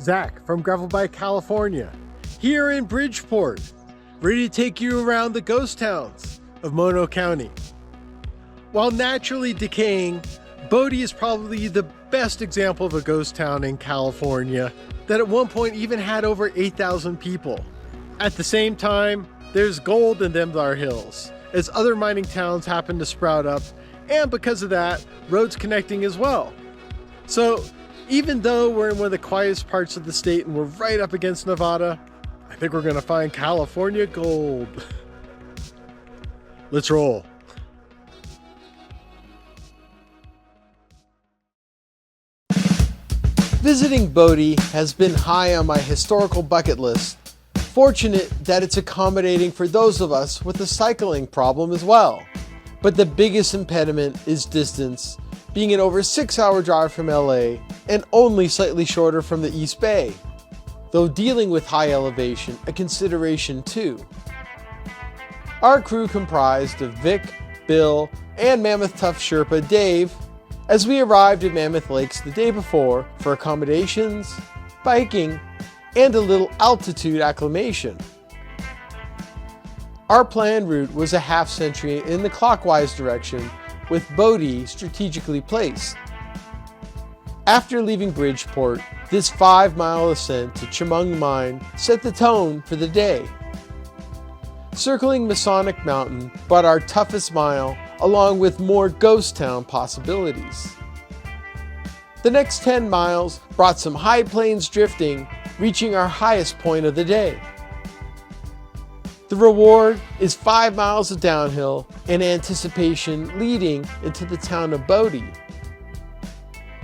Zach from Gravel Bike California, here in Bridgeport, ready to take you around the ghost towns of Mono County. While naturally decaying, Bodie is probably the best example of a ghost town in California that at one point even had over 8,000 people. At the same time, there's gold in them thar hills, as other mining towns happen to sprout up, and because of that, roads connecting as well. So even though we're in one of the quietest parts of the state and we're right up against Nevada, I think we're gonna find California gold. Let's roll. Visiting Bodie has been high on my historical bucket list. Fortunate that it's accommodating for those of us with a cycling problem as well. But the biggest impediment is distance, being an over 6-hour drive from LA and only slightly shorter from the East Bay. Though dealing with high elevation, a consideration too. Our crew comprised of Vic, Bill, and Mammoth Tough Sherpa Dave, as we arrived at Mammoth Lakes the day before for accommodations, biking, and a little altitude acclimation. Our planned route was a half century in the clockwise direction, with Bodie strategically placed. After leaving Bridgeport, this 5-mile ascent to Chemung mine set the tone for the day. Circling Masonic Mountain brought our toughest mile, along with more ghost town possibilities. The next 10 miles brought some high plains drifting, reaching our highest point of the day. The reward is 5 miles of downhill and anticipation leading into the town of Bodie.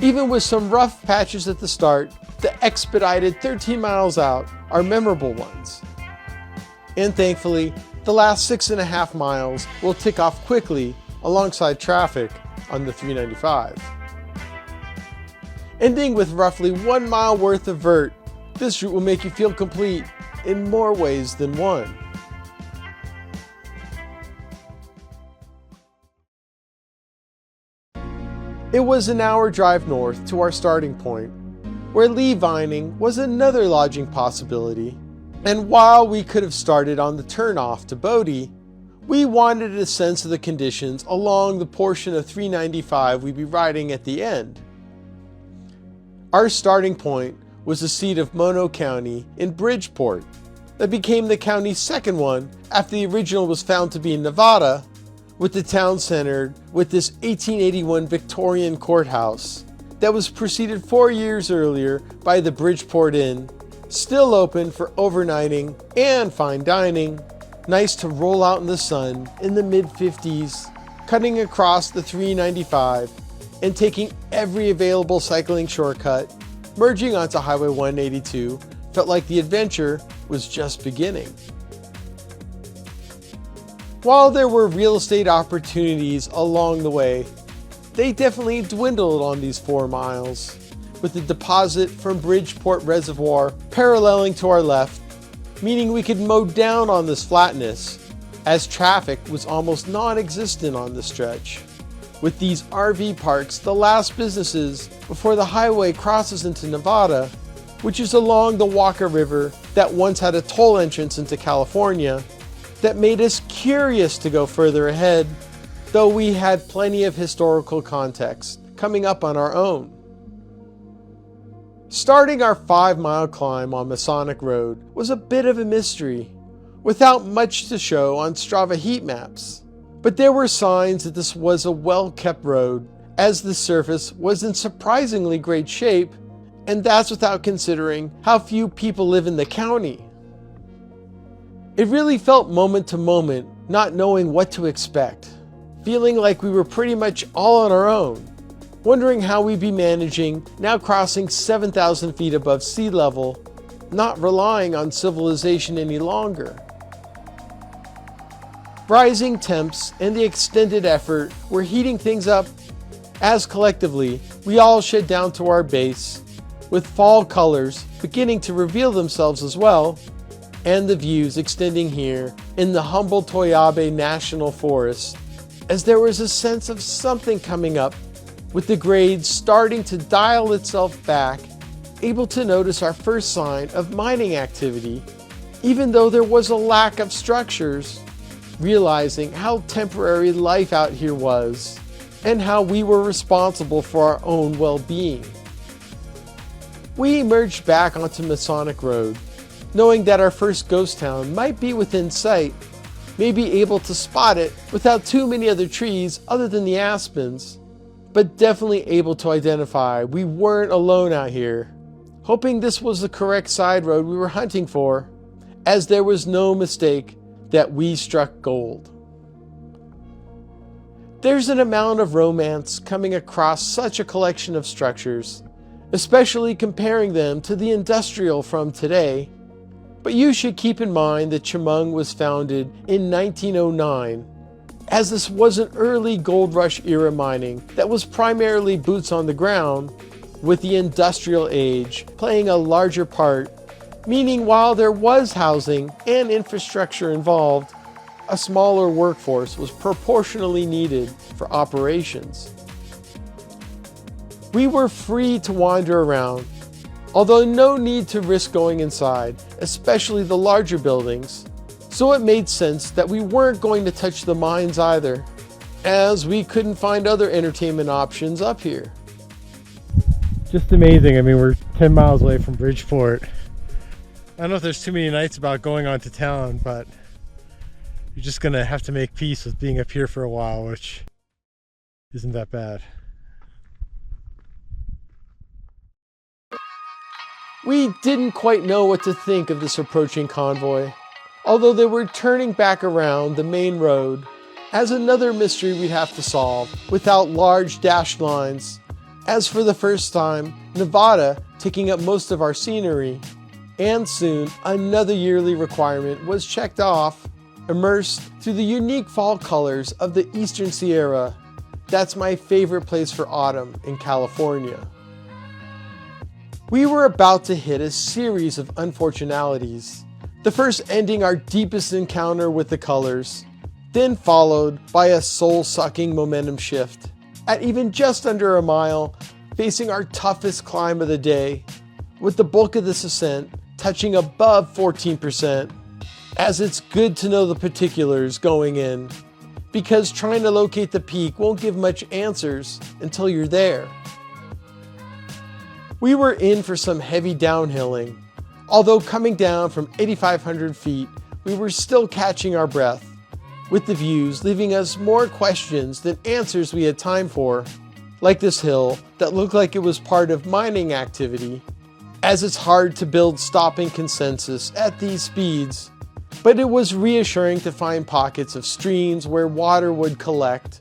Even with some rough patches at the start, the expedited 13 miles out are memorable ones. And thankfully, the last 6.5 miles will tick off quickly alongside traffic on the 395. Ending with roughly 1 mile worth of vert, this route will make you feel complete in more ways than one. It was an hour drive north to our starting point, where levining was another lodging possibility, and while we could have started on the turnoff to Bodie, we wanted a sense of the conditions along the portion of 395 we'd be riding at the end. Our starting point was the seat of Mono County in Bridgeport, that became the county's second one after the original was found to be in Nevada, with the town centered with this 1881 Victorian courthouse that was preceded 4 years earlier by the Bridgeport Inn, still open for overnighting and fine dining, nice to roll out in the sun in the mid-50s, cutting across the 395 and taking every available cycling shortcut, merging onto Highway 182, felt like the adventure was just beginning. While there were real estate opportunities along the way, they definitely dwindled on these 4 miles, with the deposit from Bridgeport Reservoir paralleling to our left, meaning we could mow down on this flatness, as traffic was almost non-existent on the stretch, with these RV parks the last businesses before the highway crosses into Nevada, which is along the Walker River that once had a toll entrance into California, that made us curious to go further ahead, though we had plenty of historical context coming up on our own. Starting our 5-mile climb on Masonic Road was a bit of a mystery, without much to show on Strava heat maps. But there were signs that this was a well-kept road, as the surface was in surprisingly great shape, and that's without considering how few people live in the county. It really felt moment to moment, not knowing what to expect, feeling like we were pretty much all on our own, wondering how we'd be managing now crossing 7,000 feet above sea level, not relying on civilization any longer. Rising temps and the extended effort were heating things up as collectively we all shed down to our base, with fall colors beginning to reveal themselves as well, and the views extending here in the humble Toyabe National Forest, as there was a sense of something coming up, with the grades starting to dial itself back able to notice our first sign of mining activity, even though there was a lack of structures, realizing how temporary life out here was and how we were responsible for our own well-being. We emerged back onto Masonic Road, knowing that our first ghost town might be within sight, maybe able to spot it without too many other trees other than the aspens, but definitely able to identify we weren't alone out here, hoping this was the correct side road we were hunting for, as there was no mistake that we struck gold. There's an amount of romance coming across such a collection of structures, especially comparing them to the industrial from today, but you should keep in mind that Chemung was founded in 1909, as this was an early gold rush era mining that was primarily boots on the ground, with the industrial age playing a larger part, meaning while there was housing and infrastructure involved, a smaller workforce was proportionally needed for operations. We were free to wander around, although no need to risk going inside, especially the larger buildings, so it made sense that we weren't going to touch the mines either, as we couldn't find other entertainment options up here. Just amazing. I mean, we're 10 miles away from Bridgeport. I don't know if there's too many nights about going on to town, but you're just gonna have to make peace with being up here for a while, which isn't that bad. We didn't quite know what to think of this approaching convoy, although they were turning back around the main road as another mystery we'd have to solve without large dashed lines, as for the first time, Nevada taking up most of our scenery, and soon another yearly requirement was checked off, immersed through the unique fall colors of the Eastern Sierra. That's my favorite place for autumn in California. We were about to hit a series of unfortunalities, the first ending our deepest encounter with the colors, then followed by a soul-sucking momentum shift at even just under a mile, facing our toughest climb of the day, with the bulk of this ascent touching above 14%, as it's good to know the particulars going in, because trying to locate the peak won't give much answers until you're there. We were in for some heavy downhilling, although coming down from 8,500 feet, we were still catching our breath, with the views leaving us more questions than answers we had time for, like this hill that looked like it was part of mining activity, as it's hard to build stopping consensus at these speeds, but it was reassuring to find pockets of streams where water would collect,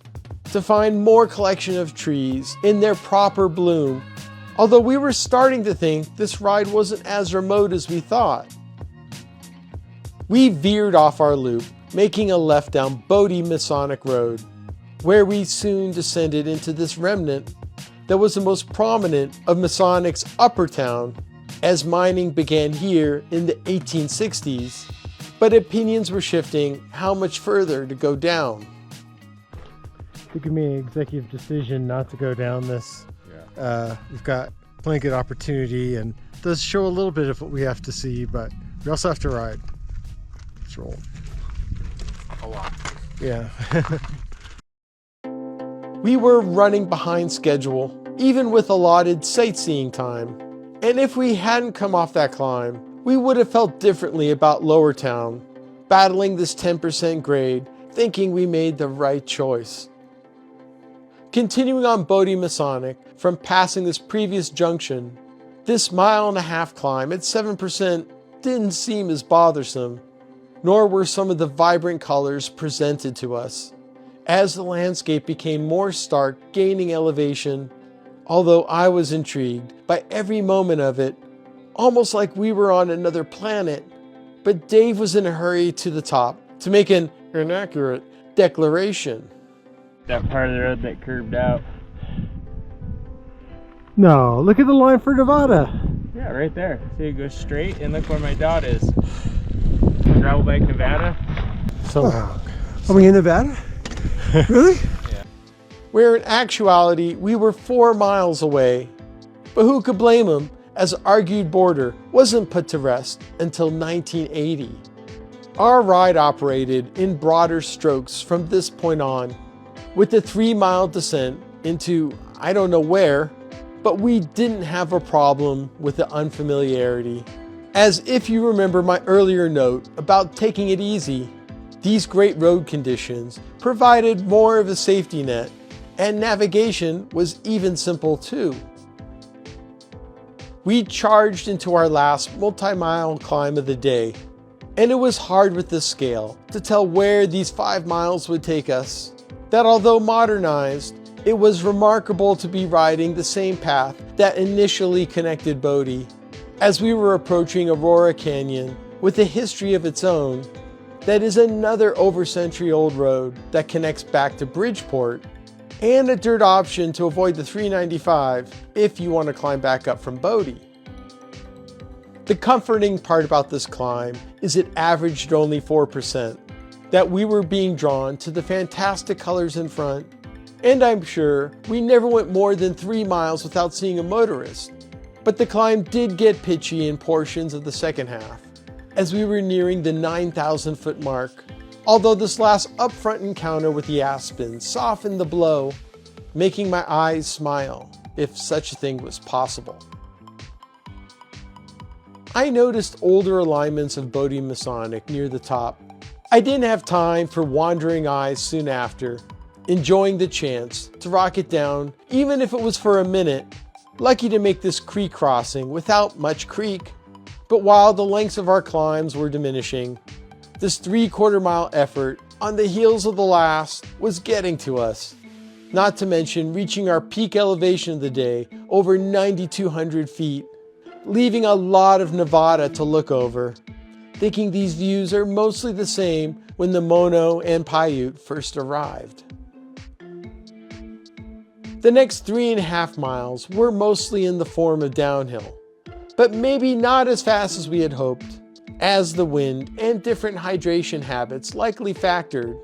to find more collection of trees in their proper bloom, although we were starting to think this ride wasn't as remote as we thought. We veered off our loop, making a left down Bodie Masonic Road, where we soon descended into this remnant that was the most prominent of Masonic's upper town, as mining began here in the 1860s, but opinions were shifting how much further to go down. It could be an executive decision not to go down this. We've got blanket opportunity, and it does show a little bit of what we have to see, but we also have to ride. Let's roll. A lot. Yeah. We were running behind schedule, even with allotted sightseeing time, and if we hadn't come off that climb, we would have felt differently about Lower Town, battling this 10% grade, thinking we made the right choice. Continuing on Bodie Masonic from passing this previous junction, this 1.5-mile climb at 7% didn't seem as bothersome, nor were some of the vibrant colors presented to us, as the landscape became more stark, gaining elevation, although I was intrigued by every moment of it, almost like we were on another planet, but Dave was in a hurry to the top to make an inaccurate declaration. That part of the road that curved out. No, look at the line for Nevada. Yeah, right there. See, it goes straight, and look where my dot is. Gravel Bank, Nevada. So Are we in Nevada? Really? Yeah. Where in actuality we were 4 miles away. But who could blame him, as argued border wasn't put to rest until 1980. Our ride operated in broader strokes from this point on, with a 3-mile descent into I don't know where, but we didn't have a problem with the unfamiliarity. As if you remember my earlier note about taking it easy, these great road conditions provided more of a safety net, and navigation was even simple too. We charged into our last multi-mile climb of the day, and it was hard with the scale to tell where these 5 miles would take us. That although modernized, it was remarkable to be riding the same path that initially connected Bodie. As we were approaching Aurora Canyon with a history of its own, that is another over-century-old road that connects back to Bridgeport, and a dirt option to avoid the 395 if you want to climb back up from Bodie. The comforting part about this climb is it averaged only 4%, that we were being drawn to the fantastic colors in front, and I'm sure we never went more than 3 miles without seeing a motorist. But the climb did get pitchy in portions of the second half, as we were nearing the 9,000 foot mark, although this last upfront encounter with the aspens softened the blow, making my eyes smile, if such a thing was possible. I noticed older alignments of Bodie Masonic near the top. I didn't have time for wandering eyes soon after, enjoying the chance to rock it down, even if it was for a minute. Lucky to make this creek crossing without much creek. But while the lengths of our climbs were diminishing, this 3/4 mile effort on the heels of the last was getting to us. Not to mention reaching our peak elevation of the day, over 9,200 feet, leaving a lot of Nevada to look over. Thinking these views are mostly the same when the Mono and Paiute first arrived. The next 3.5 miles were mostly in the form of downhill, but maybe not as fast as we had hoped, as the wind and different hydration habits likely factored,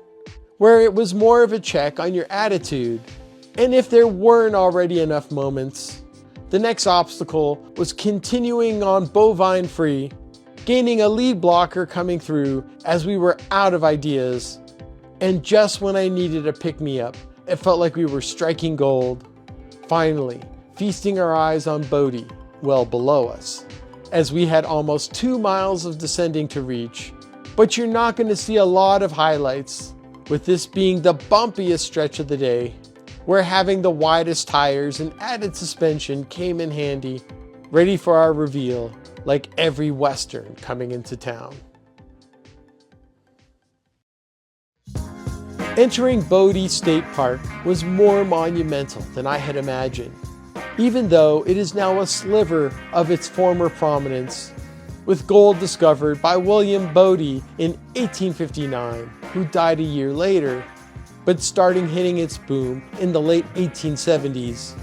where it was more of a check on your attitude, and if there weren't already enough moments, the next obstacle was continuing on bovine free, gaining a lead blocker coming through as we were out of ideas, and just when I needed a pick-me-up, it felt like we were striking gold, finally feasting our eyes on Bodie well below us, as we had almost 2 miles of descending to reach. But you're not going to see a lot of highlights, with this being the bumpiest stretch of the day, where having the widest tires and added suspension came in handy, ready for our reveal like every Western coming into town. Entering Bodie State Park was more monumental than I had imagined, even though it is now a sliver of its former prominence, with gold discovered by William Bodie in 1859, who died a year later, but starting hitting its boom in the late 1870s,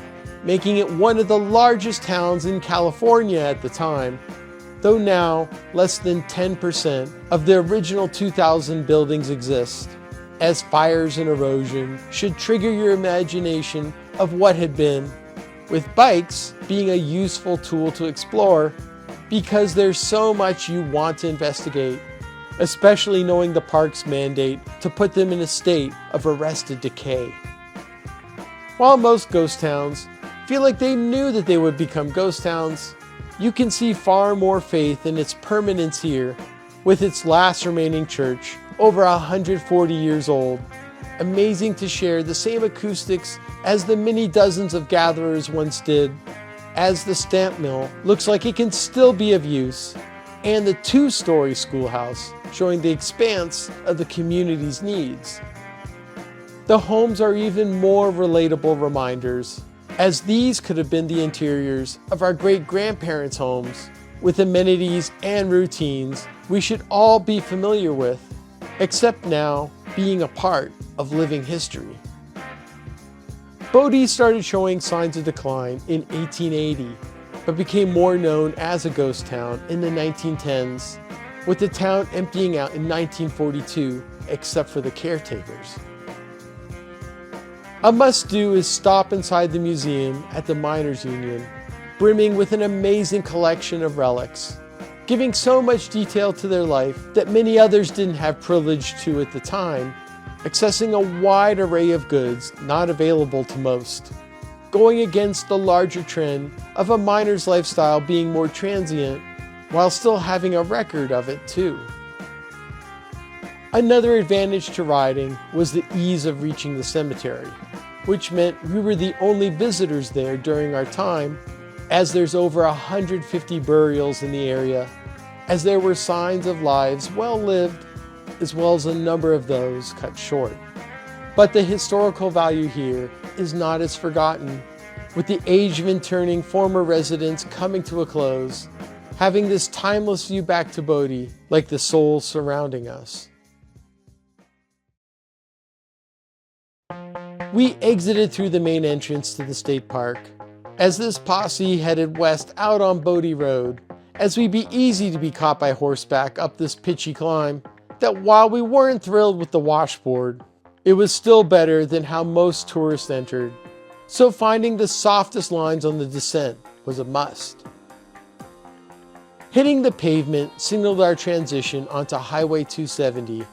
making it one of the largest towns in California at the time, though now less than 10% of the original 2,000 buildings exist, as fires and erosion should trigger your imagination of what had been, with bikes being a useful tool to explore because there's so much you want to investigate, especially knowing the park's mandate to put them in a state of arrested decay. While most ghost towns feel like they knew that they would become ghost towns, you can see far more faith in its permanence here, with its last remaining church, over 140 years old, amazing to share the same acoustics as the many dozens of gatherers once did, as the stamp mill looks like it can still be of use, and the 2-story schoolhouse showing the expanse of the community's needs. The homes are even more relatable reminders, as these could have been the interiors of our great-grandparents' homes, with amenities and routines we should all be familiar with, except now being a part of living history. Bodie started showing signs of decline in 1880, but became more known as a ghost town in the 1910s, with the town emptying out in 1942, except for the caretakers. A must-do is stop inside the museum at the Miners Union, brimming with an amazing collection of relics, giving so much detail to their life that many others didn't have privilege to at the time, accessing a wide array of goods not available to most, going against the larger trend of a miner's lifestyle being more transient while still having a record of it too. Another advantage to riding was the ease of reaching the cemetery, which meant we were the only visitors there during our time, as there's over 150 burials in the area, as there were signs of lives well lived, as well as a number of those cut short. But the historical value here is not as forgotten, with the age of interning former residents coming to a close, having this timeless view back to Bodie like the souls surrounding us. We exited through the main entrance to the state park, as this posse headed west out on Bodie Road, as we'd be easy to be caught by horseback up this pitchy climb, that while we weren't thrilled with the washboard, it was still better than how most tourists entered, so finding the softest lines on the descent was a must. Hitting the pavement signaled our transition onto Highway 270,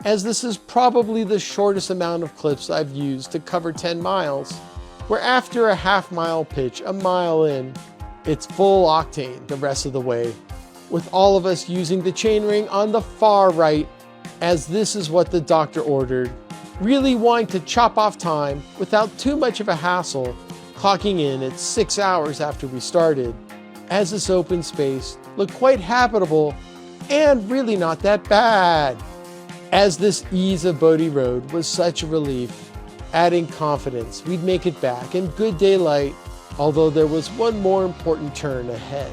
as this is probably the shortest amount of clips I've used to cover 10 miles, where after a half-mile pitch a mile in, it's full octane the rest of the way, with all of us using the chainring on the far right, as this is what the doctor ordered, really wanting to chop off time without too much of a hassle, clocking in at 6 hours after we started, as this open space looked quite habitable and really not that bad, as this ease of Bodie Road was such a relief, adding confidence we'd make it back in good daylight, although there was one more important turn ahead.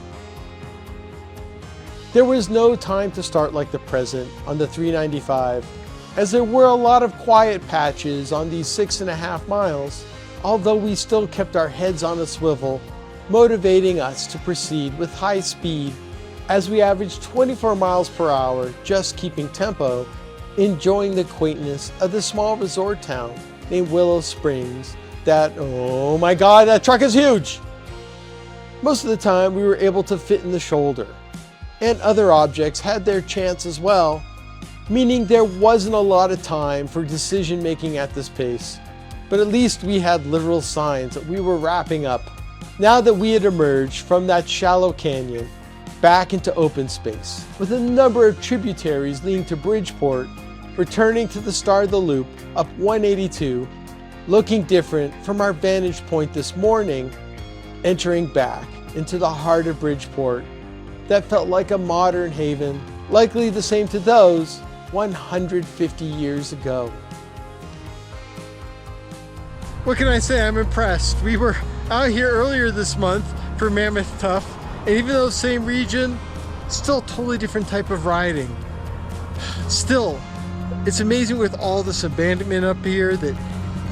There was no time to start like the present on the 395, as there were a lot of quiet patches on these 6.5 miles, although we still kept our heads on a swivel, motivating us to proceed with high speed as we averaged 24 miles per hour, just keeping tempo, enjoying the quaintness of the small resort town named Willow Springs that, oh my god, that truck is huge! Most of the time we were able to fit in the shoulder, and other objects had their chance as well, meaning there wasn't a lot of time for decision making at this pace, but at least we had literal signs that we were wrapping up now that we had emerged from that shallow canyon back into open space, with a number of tributaries leading to Bridgeport, returning to the start of the loop up 182, looking different from our vantage point this morning, entering back into the heart of Bridgeport that felt like a modern haven, likely the same to those 150 years ago. What can I say? I'm impressed. We were out here earlier this month for Mammoth Tough, and even though same region, still a totally different type of riding. Still, it's amazing with all this abandonment up here that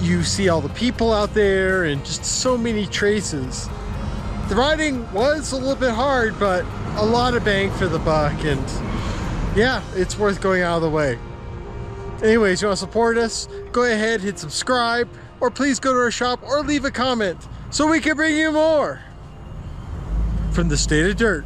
you see all the people out there and just so many traces. The riding was a little bit hard, but a lot of bang for the buck, and yeah, it's worth going out of the way. Anyways, you want to support us? Go ahead, hit subscribe, or please go to our shop or leave a comment so we can bring you more from the state of dirt.